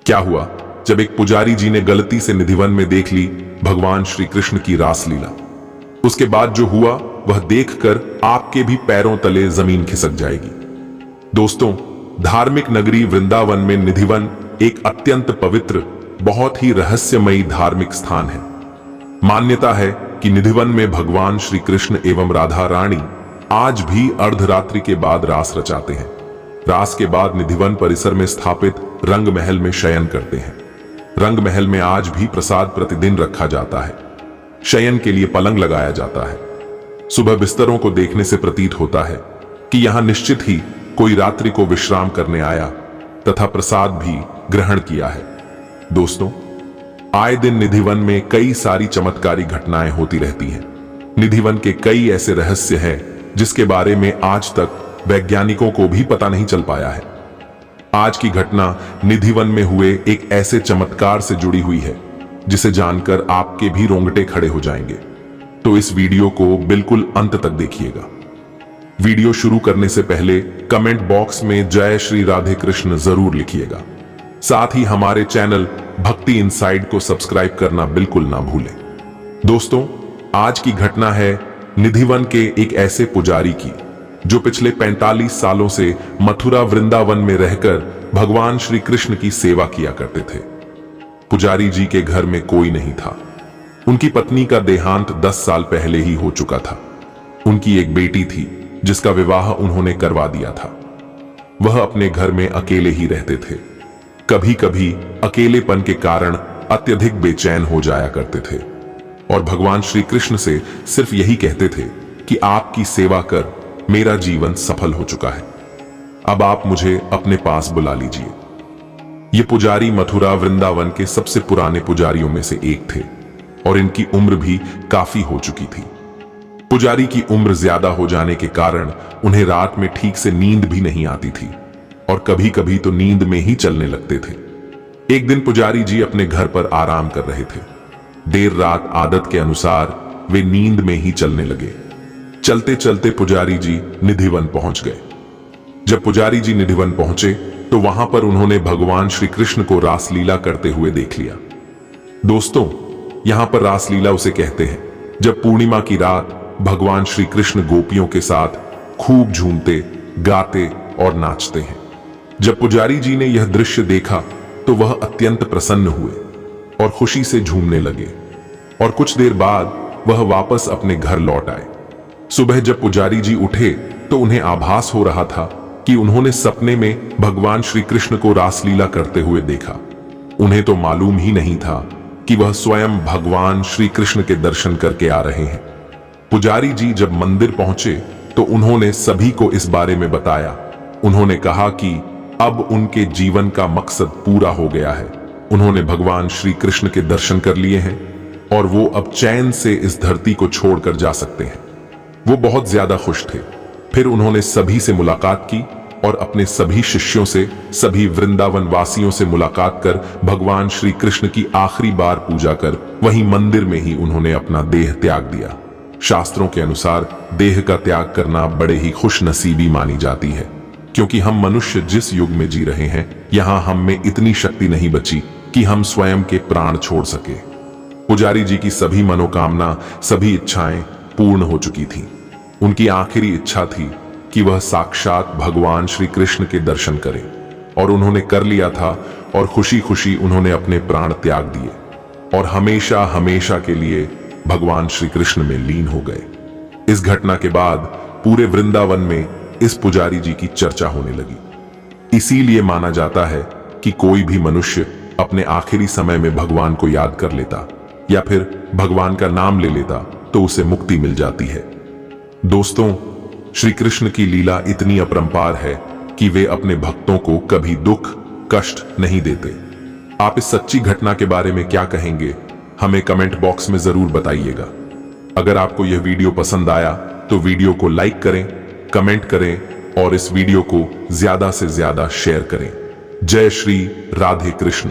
क्या हुआ जब एक पुजारी जी ने गलती से निधिवन में देख ली भगवान श्री कृष्ण की रासलीला। उसके बाद जो हुआ वह देखकर आपके भी पैरों तले जमीन खिसक जाएगी। दोस्तों, धार्मिक नगरी वृंदावन में निधिवन एक अत्यंत पवित्र, बहुत ही रहस्यमयी धार्मिक स्थान है। मान्यता है कि निधिवन में भगवान श्री कृष्ण एवं राधा रानी आज भी अर्धरात्रि के बाद रास रचाते हैं। रास के बाद निधिवन परिसर में स्थापित रंग महल में शयन करते हैं। रंग महल में आज भी प्रसाद प्रतिदिन रखा जाता है। शयन के लिए पलंग लगाया जाता है। सुबह बिस्तरों को देखने से प्रतीत होता है कि यहां निश्चित ही कोई रात्रि को विश्राम करने आया तथा प्रसाद भी ग्रहण किया है। दोस्तों, आए दिन निधिवन में कई सारी चमत्कारी घटनाएं होती रहती हैं। निधिवन के कई ऐसे रहस्य हैं जिसके बारे में आज तक वैज्ञानिकों को भी पता नहीं चल पाया है। आज की घटना निधिवन में हुए एक ऐसे चमत्कार से जुड़ी हुई है जिसे जानकर आपके भी रोंगटे खड़े हो जाएंगे। तो इस वीडियो को बिल्कुल अंत तक देखिएगा। वीडियो शुरू करने से पहले कमेंट बॉक्स में जय श्री राधे कृष्ण जरूर लिखिएगा। साथ ही हमारे चैनल भक्ति इनसाइड को सब्सक्राइब करना बिल्कुल ना भूलें। दोस्तों, आज की घटना है निधिवन के एक ऐसे पुजारी की जो पिछले 45 सालों से मथुरा वृंदावन में रहकर भगवान श्री कृष्ण की सेवा किया करते थे। पुजारी जी के घर में कोई नहीं था। उनकी पत्नी का देहांत 10 साल पहले ही हो चुका था। उनकी एक बेटी थी जिसका विवाह उन्होंने करवा दिया था। वह अपने घर में अकेले ही रहते थे। कभी कभी अकेलेपन के कारण अत्यधिक बेचैन हो जाया करते थे और भगवान श्री कृष्ण से सिर्फ यही कहते थे कि आपकी सेवा कर मेरा जीवन सफल हो चुका है, अब आप मुझे अपने पास बुला लीजिए। ये पुजारी मथुरा वृंदावन के सबसे पुराने पुजारियों में से एक थे और इनकी उम्र भी काफी हो चुकी थी। पुजारी की उम्र ज्यादा हो जाने के कारण उन्हें रात में ठीक से नींद भी नहीं आती थी और कभी कभी तो नींद में ही चलने लगते थे। एक दिन पुजारी जी अपने घर पर आराम कर रहे थे। देर रात आदत के अनुसार वे नींद में ही चलने लगे। चलते चलते पुजारी जी निधिवन पहुंच गए। जब पुजारी जी निधिवन पहुंचे तो वहां पर उन्होंने भगवान श्री कृष्ण को रासलीला करते हुए देख लिया। दोस्तों, यहां पर रासलीला उसे कहते हैं जब पूर्णिमा की रात भगवान श्री कृष्ण गोपियों के साथ खूब झूमते, गाते और नाचते हैं। जब पुजारी जी ने यह दृश्य देखा तो वह अत्यंत प्रसन्न हुए और खुशी से झूमने लगे और कुछ देर बाद वह वापस अपने घर लौट आए। सुबह जब पुजारी जी उठे तो उन्हें आभास हो रहा था कि उन्होंने सपने में भगवान श्री कृष्ण को रासलीला करते हुए देखा। उन्हें तो मालूम ही नहीं था कि वह स्वयं भगवान श्री कृष्ण के दर्शन करके आ रहे हैं। पुजारी जी जब मंदिर पहुंचे तो उन्होंने सभी को इस बारे में बताया। उन्होंने कहा कि अब उनके जीवन का मकसद पूरा हो गया है। उन्होंने भगवान श्री कृष्ण के दर्शन कर लिए हैं और वो अब चैन से इस धरती को छोड़कर जा सकते हैं। वो बहुत ज्यादा खुश थे। फिर उन्होंने सभी से मुलाकात की और अपने सभी शिष्यों से, सभी वृंदावन वासियों से मुलाकात कर भगवान श्री कृष्ण की आखिरी बार पूजा कर वहीं मंदिर में ही उन्होंने अपना देह त्याग दिया। शास्त्रों के अनुसार देह का त्याग करना बड़े ही खुशनसीबी मानी जाती है, क्योंकि हम मनुष्य जिस युग में जी रहे हैं यहां हम में इतनी शक्ति नहीं बची कि हम स्वयं के प्राण छोड़ सके। पुजारी जी की सभी मनोकामना, सभी इच्छाएं पूर्ण हो चुकी थी। उनकी आखिरी इच्छा थी कि वह साक्षात भगवान श्री कृष्ण के दर्शन करें और उन्होंने कर लिया था और खुशी खुशी उन्होंने अपने प्राण त्याग दिए और हमेशा हमेशा के लिए भगवान श्री कृष्ण में लीन हो गए। इस घटना के बाद पूरे वृंदावन में इस पुजारी जी की चर्चा होने लगी। इसीलिए माना जाता है कि कोई भी मनुष्य अपने आखिरी समय में भगवान को याद कर लेता या फिर भगवान का नाम ले लेता तो उसे मुक्ति मिल जाती है। दोस्तों, श्री कृष्ण की लीला इतनी अपरंपार है कि वे अपने भक्तों को कभी दुख, कष्ट नहीं देते। आप इस सच्ची घटना के बारे में क्या कहेंगे, हमें कमेंट बॉक्स में जरूर बताइएगा। अगर आपको यह वीडियो पसंद आया तो वीडियो को लाइक करें, कमेंट करें और इस वीडियो को ज्यादा से ज्यादा शेयर करें। जय श्री राधे कृष्ण।